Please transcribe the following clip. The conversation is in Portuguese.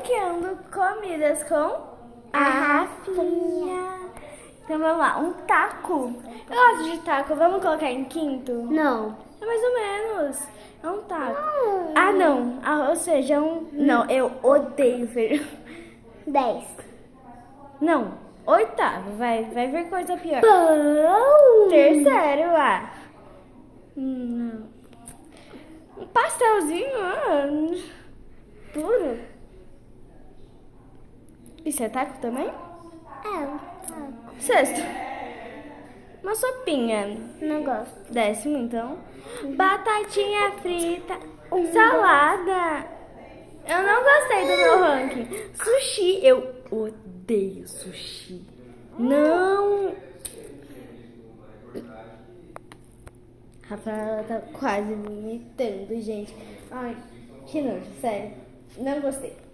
ranqueando comidas com a Rafinha. Então vamos lá, um taco. Eu gosto de taco, vamos colocar em quinto? Não. É mais ou menos. É um taco. Ah, não. Ah, ou seja, Não, eu odeio feijão. 10. Não, oitavo, vai ver coisa pior. Pão. Terceiro lá. Não. Um pastelzinho, puro. Isso é taco também? É, um taco. Sexto. Uma sopinha. Não gosto. Décimo, então. Batatinha frita. Salada. Eu não gostei do meu ranking. Sushi. Eu odeio sushi. Não. Rafaela tá quase vomitando, gente. Ai, que nojo, sério. Não gostei.